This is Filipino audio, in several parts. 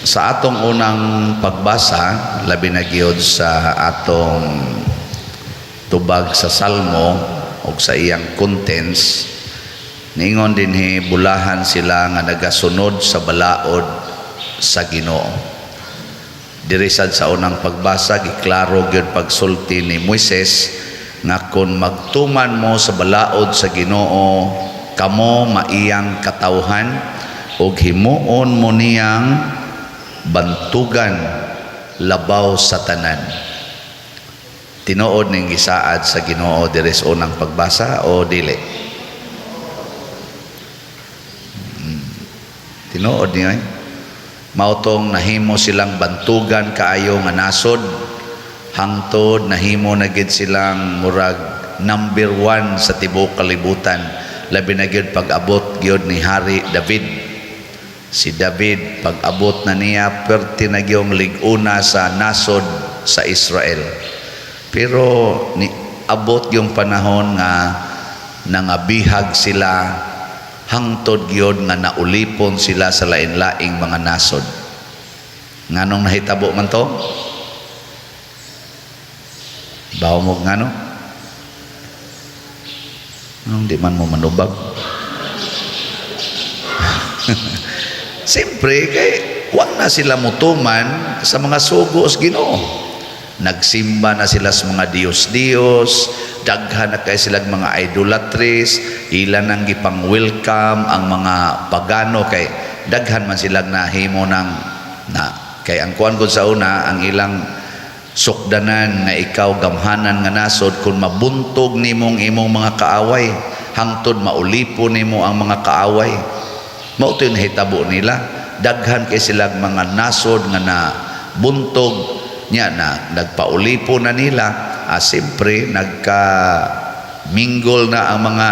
Sa atong unang pagbasa, labi na gyud sa atong tubag sa Salmo o sa iyang contents, ningon dinhi bulahan sila nga nagasunod sa balaod sa Ginoo. Diri sad sa unang pagbasa giklaro gyud pagsulti ni Moises nga kung magtuman mo sa balaod sa Ginoo, kamo maiyang katawhan ug himuon mo niyang bantugan labaw sa tanan. Tinuod ning gisaad sa Ginoo diri sa unang pagbasa o dili? Tinuod niya mautong nahimo silang bantugan kaayo nga nasod, hangtod nahimo na gid silang murag number 1 sa tibuok kalibutan, labi na gyud pag-abot gyud ni Hari David. Si David, pag-abot na niya, perti na gyung liguna sa nasod sa Israel. Pero abot yung panahon nga nangabihag sila, hangtod gyud nga naulipon sila sa lain-laing mga nasod. Nganong nahitabo man to? Bawo mo ngano? Di man mo manubag. Siyempre, kay wag na sila mutuman sa mga sugo sa Ginoo. Nagsimba na sila sa mga Diyos-Diyos, daghan na kay silang mga idolatries, ilan nang gipang-welcome ang mga pagano, kay daghan man silang nahimo ng kay ang kuan ko sa una, ang ilang sukdanan nga ikaw gamhanan nga nasod, kung mabuntog nimong imong mga kaaway, hangtod maulipo nimo ang mga kaaway. Mao to yung hitabo nila, daghan kay silang mga nasod nga na buntog niya na nagpaulipo na nila. Siyempre nagka mingle na ang mga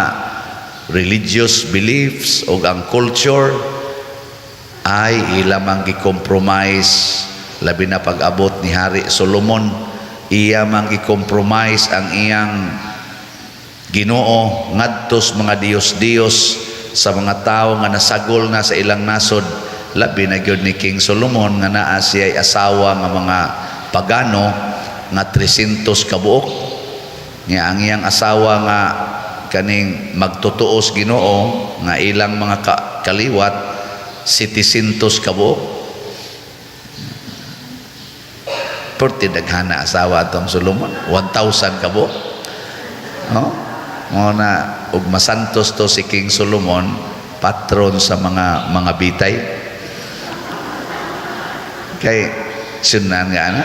religious beliefs o ang culture ay ilamang gi-compromise. Labi na pag-abot ni Hari Solomon, iya mang gi-compromise ang iyang Ginoo ngadtos mga Diyos-Diyos sa mga tao nga nasagol na sa ilang nasod. Labi na gyud ni King Solomon nga naa siya'y asawa nga mga pagano nga 300 kabuok. Nga ang iyang asawa nga kaning magtutuos Ginoo nga ilang mga kaliwat 700 kabuok. Porti daghana asawa atong Solomon, 1,000 kabuok. No? Muna ug masantos to si King Solomon, patron sa mga bitay. Kay sunan nga ana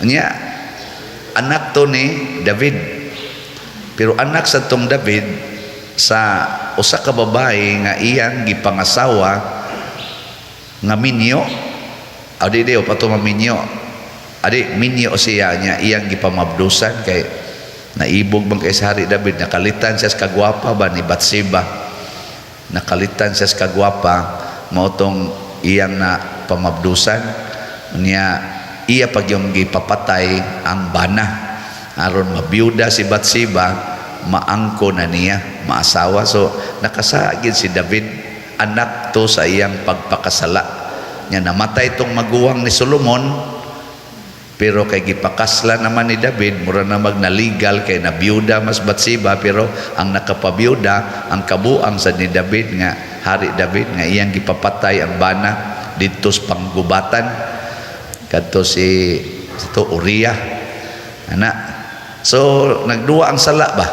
nya anak to ni David. Pero anak sa tong David sa usa ka babae nga iyang gipangasawa nga minyo. Adi dio pato maminyo. Adi minyo siya nya iyang gipamabdusan, kay naibog bang kay Hari David, nakalitan siya sa kagwapa ba ni Batseba, nakalitan siya sa kagwapa, mautong iyang na pamabdusan niya, iya pag yung gipapatay ang bana aron mabiyuda si Batseba, maangko na niya, maasawa. So nakasagid si David, anak to sa iyang pagpakasala niya. Namatay tong maguwang ni Solomon, pero kay gipakasla naman ni David, mura na magnaligal kay nabiyuda mas Batseba, pero ang nakapabiyuda ang kabuang sa ni David nga Hari David nga iyang gipapatay ang bana dito sa panggubatan kadto si Uriah ana. So nagduwa ang sala ba,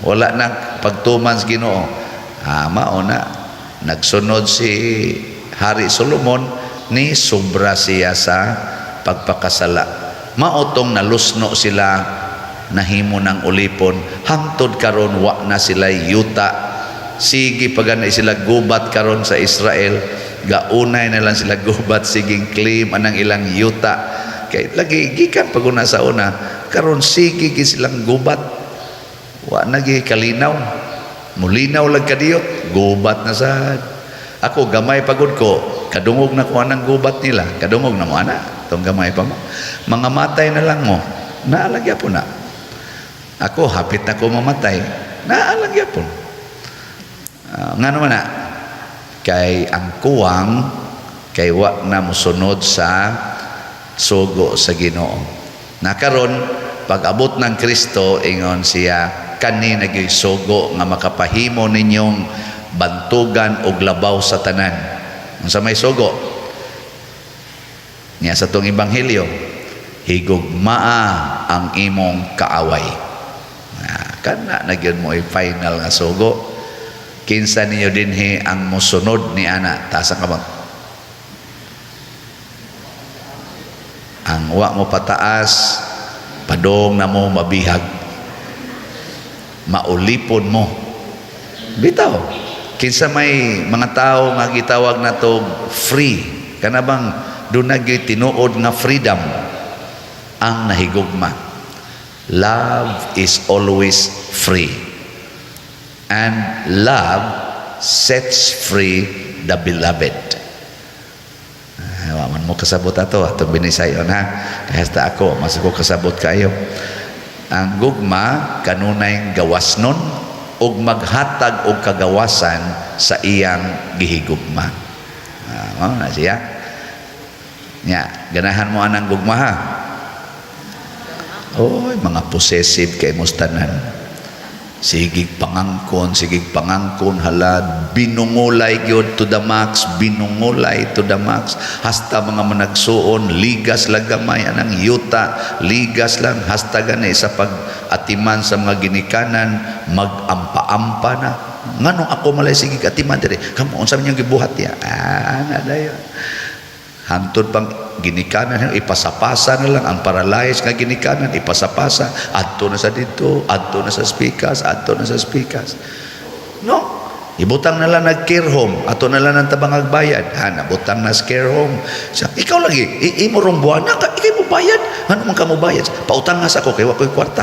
wala nang pagtuman sa Ginoo. Mao na nagsunod si Hari Solomon, ni sobra siya sa pagpakasala. Maotong nalusno sila, nahimo ng ulipon, hangtod karon wa na sila yuta. Sige pagana sila gubat karon sa Israel, gaunay na lang sila gubat, siging claim anang ilang yuta. Kay lagi gikan paguna sa una, karon sige silang gubat, wa nagi kalinaw, mulinaw lang kadiyot, gubat na sad. Ako gamay pagod ko, kadungog na ko anang gubat nila, kadungog na mo ana. Itong gamay pa mo, mga matay na lang mo, naalagya po na. Ako hapit na ko mamatay, naalagya po. Nga naman na, kay ang kuwang kay wa na mosunod sa sugo sa Ginoo. Nakaron pag abot ng Kristo ingon siya kani nagisugo nga makapahimo ninyong bantugan og labaw sa tanan. Unsa may sugo? Niya sa tong ebanghelyo, higugmaa ang imong kaaway. Kana na gyud mo final nga sugo. Kinsa ninyo dinhi ang mosunod ni ana tasa ka ba? Ang wa mo pataas, padong na mo mabihag, maulipon mo. Bitaw, kinsa may mga tao nga gitawag na to free, kana bang doon na tinuod nga freedom ang nahigugma. Love is always free, and love sets free the beloved. Waman mo kasabot ato atong binisayon ha, kahasta ako mas ko kasabot kayo. Ang gugma kanunay gawasnon ug maghatag og kagawasan sa iyang gihigugma. Mao na siya. Nya, ganahan mo anang gugma ha. Oy, mga possessive kay mustanan. Sigig pangangkon, hala, binungulay gyud to the max, hasta mga managsuon, ligas lang gamay, anang yuta, ligas lang, hasta gani sa pag-atiman sa mga ginikanan, mag-ampa-ampa na. Nganong ako malay sigig atiman diri? Kamo unsa man yung gibuhat ya? Na dayon. Hantod pang ginikanan, ipasapasa na lang ang paralyzed nga ginikanan, ipasapasa, adto na sa dito, adto na sa spikas, no, ibutang na lang nag-care home, ato na lang ang tabang agbayad, nabutang na sa care home. Ikaw lagi, imo rong buwan na, ikay mo bayad, ano man ka mo bayad, pautang nga sa ako, kaya wako'y kwarta,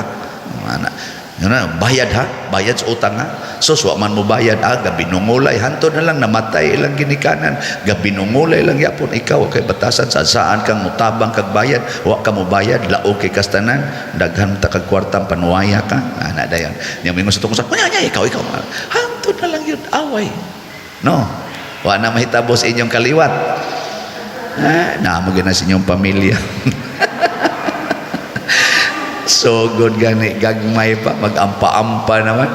yun na, bayad ha, bayad sa utang ha. So man mo bayad gabi nungulay, hanto na lang namatay ilang ginikanan, gabi nungulay lang yapon, ikaw kay batasan saan kang mutabang kag bayad, wa ka mo bayad, laog kay kastanan, daghan ta kag kwartang panuwaya ka, ana dayon. Nya mingon sa tungkol sa, ikaw, hanto na lang yun, away. No, wa na mahitabo sa inyong kaliwat. Naamo gina sa inyong pamilya. So good gani gagmay pa magampa-ampa naman.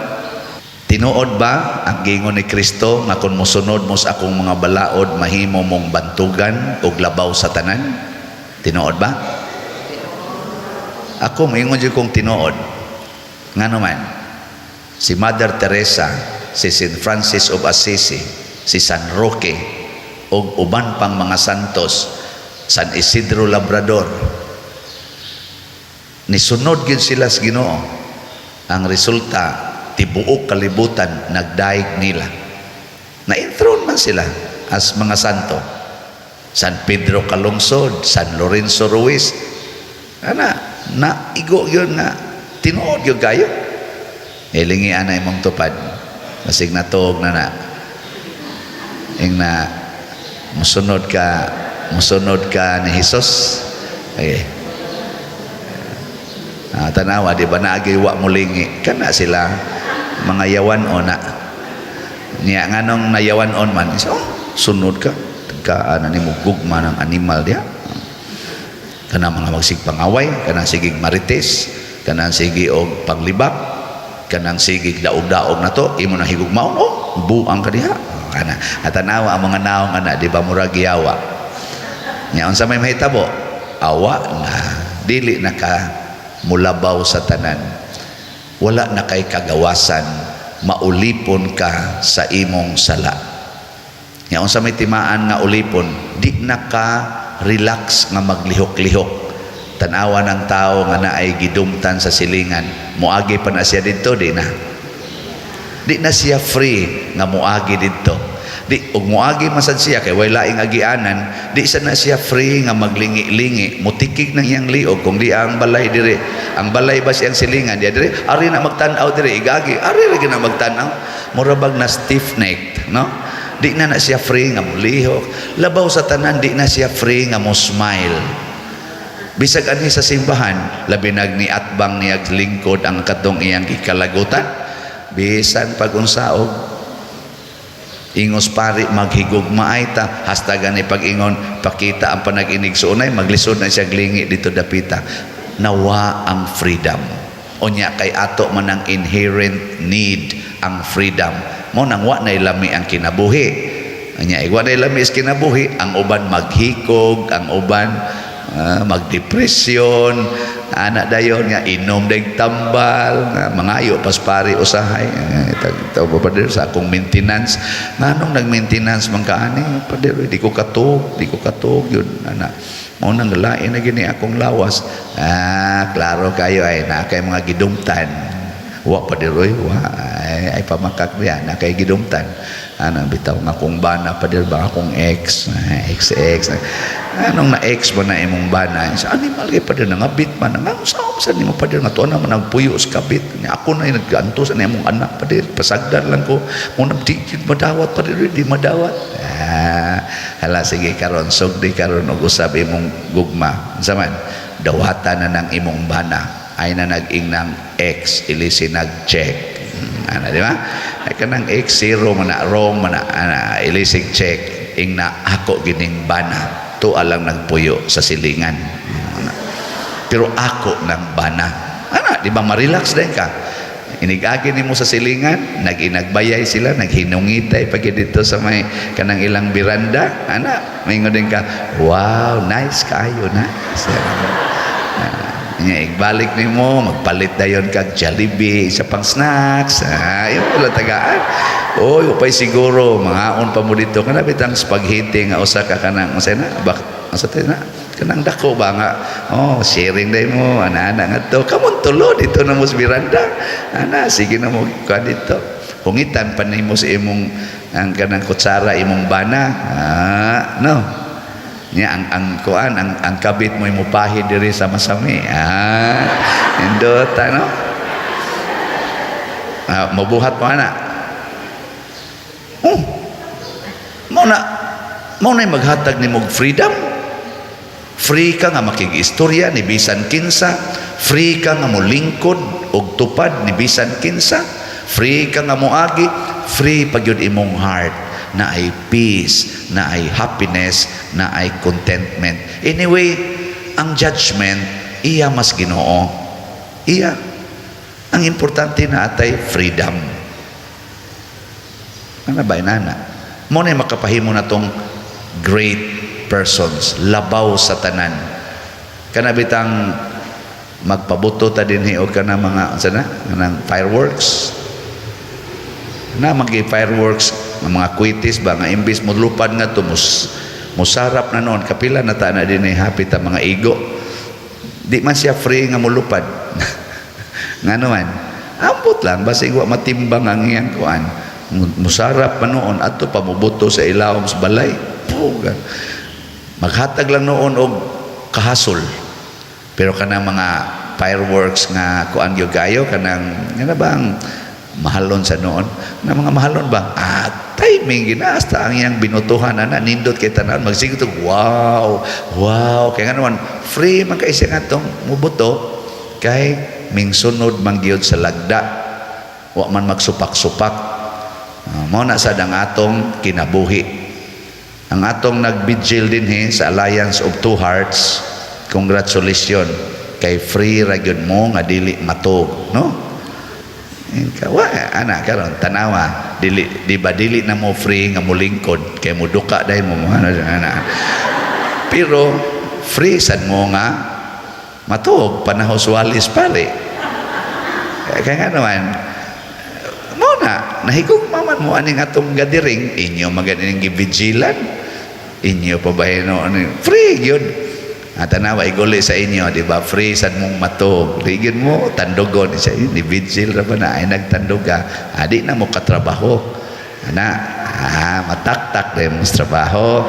Tinuod ba ang gingon ni Kristo nga kung mosunod mo sa akong mga balaod mahimo mong bantugan og labaw sa tanan? Tinuod ba? Ako moingon jud kong tinuod. Ngano man? Si Mother Teresa, si Saint Francis of Assisi, si San Roque og uban pang mga santos, San Isidro Labrador, nisunod gid sila sa Ginoo. Ang resulta tibuok kalibutan nagdaig nila. Na-enthrone man sila as mga santo. San Pedro Calungsod, San Lorenzo Ruiz. Naigo yun nga tinuod yun kayo. Ilingi ana imong tupad. Masig natuog na ing na musunod ka ni Jesus. Okay. Tanawa, di ba naagay wa mulingi kana sila mga yawan-on na niya nganong nayawan-on man sunod ka tagkaan ni mo gugma ng animal diya, kana mga magsig pangaway, kana sigig marites, kana sige og panglibak, kanang sigig daog-daog na to imo na higugmaon buang ka diha kana. Tanawa ang mga naong ana di ba murag yawa nya unsa may mahitabo awa na dili na ka mulabaw sa tanan, wala na kay kagawasan, maulipon ka sa imong sala. Nga unsa may timaan nga ulipon, di na ka relax nga maglihok-lihok. Tanawa ng tao nga naay gidumtan sa silingan, muagi pa na siya dito, di na siya free nga muagi dito. Di og muagi masad siya kay way laing agianan, di sana siya free nga maglingi-lingi, mutikig nang iyang liog kung di ang balay dire. Ang balay ba siyang silingan dia dire, ari na magtan-aw dire igagi, ari ra na magtan-aw. Mura bag na stiff-necked, no? Di na siya free nga mulihok. Labaw sa tanan, di na siya free nga mo smile. Bisag ani sa simbahan, labi nagni atbang niya lingkod ang katong iyang gikalagutan. Bisan pag unsaog Ingos pari maghigugma ay ta hasta gani pag-ingon pakita ang panag-inig sa unay maglisod na siya glingi dito dapita. Nawa ang freedom. Unya kay ato man ang inherent need ang freedom. Mo nang wa na ilami ang kinabuhi. Unya igwa na ilami is kinabuhi, ang uban maghikog, ang uban magdepresyon, anak dayon nga inom dag tambal, mangayo paspari usahay. Ito pa pader sa akong maintenance. Nganong nag-maintenance man kaani pader di ko katog yun ana. Mao nang lain na gini akong lawas. Klaro kayo ay na kay mga gidumtan. Wa pader wa ay pamakak niya na kay gidumtan. Ana bitaw nga kung bana pader ba akong ex. Anong na ex mo na imong bana sa animal kay pader nga bit man nga sa nimo pader nga tuwa naman nagpuyo sa kabit niya ako na nagganto sa imong anak pader pasagdan lang ko mo nagtigid madawat pader di madawat. Hala sige karon sugdi karon og usab imong gugma unsa man dawatan na ng imong bana ay na nag-ing ng ex ilisi nag-check. Ana di ba? Ay kanang ex zero man na wrong man na ilisig check ing na ako gining bana to alang nagpuyo sa silingan. Pero ako ng bana. Ana, di ba ma-relax din ka? Inigagi nimo sa silingan, nag-inagbayay sila, naghinungitay pag dito sa may kanang ilang biranda. Ana, may din ka, wow, nice kayo, nice. Igbalik nimo magpalit dayon kag Jollibee sa pang snacks. Yung pala tagaan. Oy, upay siguro mangaon pa mo dito kana bitang spaghetti nga usa ka kanang usa na asa na kanang dako ba nga. Sharing day mo ana nga to. Kamon tulo dito na mo sa biranda. Ana sige na mo ka dito. Hungitan pa nimo sa imong ang kanang kutsara imong bana. No. Nya ang kuan ang kabit mo imupahi diri sa masami. Indot ano? Mabuhat mo ana. Mo na maghatag ni mog freedom. Free ka nga makigistorya ni bisan kinsa, free ka nga molingkod og tupad ni bisan kinsa, free ka nga moagi, free pagyud imong heart na ay peace, na ay happiness, na ay contentment. Anyway, ang judgment, iya mas Ginoo. Iya. Ang importante na atay freedom. Ano ba inana? Mo na makapahimo na tong great persons, labaw sa tanan. Kanabitang magpabuto ta dinhi og kana mga sana kanang fireworks. Na magi-fireworks ng mga kwitis ba nga imbis mo lupad nga to musarap na noon kapila na ta na din ay hapit ang mga igo di man siya free nga mulupad nga naman ambot lang basig wa matimbang ang iyang kuan musarap pa noon ato pamubuto sa ilawom sa balay maghatag lang noon og kahasol pero kanang mga fireworks nga kuan gyud gayo kanang nga bang mahalon sa noon na mga mahalon ba timing ginasta ang iyang binutuhan na nindot kay tanan magsigto wow kaya nga naman free man kay siya nga tong mubuto kay mingsunod manggiyod sa lagda wa man magsupak-supak mao na sad ang atong kinabuhi ang atong nagbigil dinhi sa Alliance of Two Hearts congratulations kay free ra gyud mo nga dili matog no. Wa ana karon tanawa di ba dili na mo free nga mulingkod kay mo duka dahil mo ana pero free sad mo nga matuog panahos walis pare kaya nga naman mo na nahigog maman mo aning atong gadiring inyo maganing gibigilan inyo pa ba free gyud tanawa iguli sa inyo di ba free sad mong matog rigid mo tandugon siya ni vigil ra ba na ay nagtanduga di na mo katrabaho ana mataktak din mo trabaho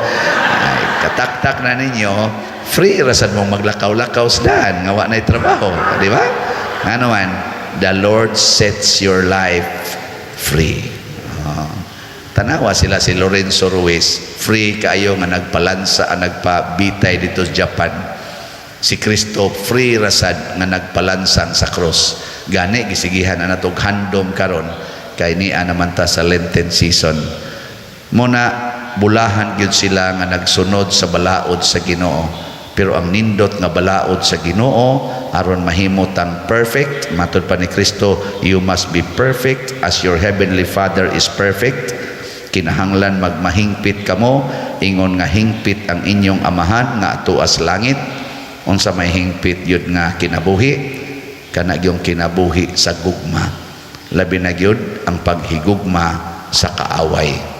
kataktak na ninyo free ra sad mong maglakaw-lakaw sa nga wa nay trabaho di ba nga naman the Lord sets your life free tanawa sila si Lorenzo Ruiz free kaayo nga nagpalansa nagpabitay dito sa Japan si Kristo free rasad nga nagpalansang sa cross gani gisigihan na natog handom karon kay niya naman ta sa Lenten season Muna bulahan gyud sila nga nagsunod sa balaod sa Ginoo. Pero ang nindot nga balaod sa Ginoo aron mahimutang perfect, matud pa ni Kristo, you must be perfect as your heavenly Father is perfect. Kinahanglan magmahingpit kamo, ingon nga hingpit ang inyong amahan nga atua sa langit. Unsa may hingpit yun nga kinabuhi, kana yung kinabuhi sa gugma. Labi na gyud ang paghigugma sa kaaway.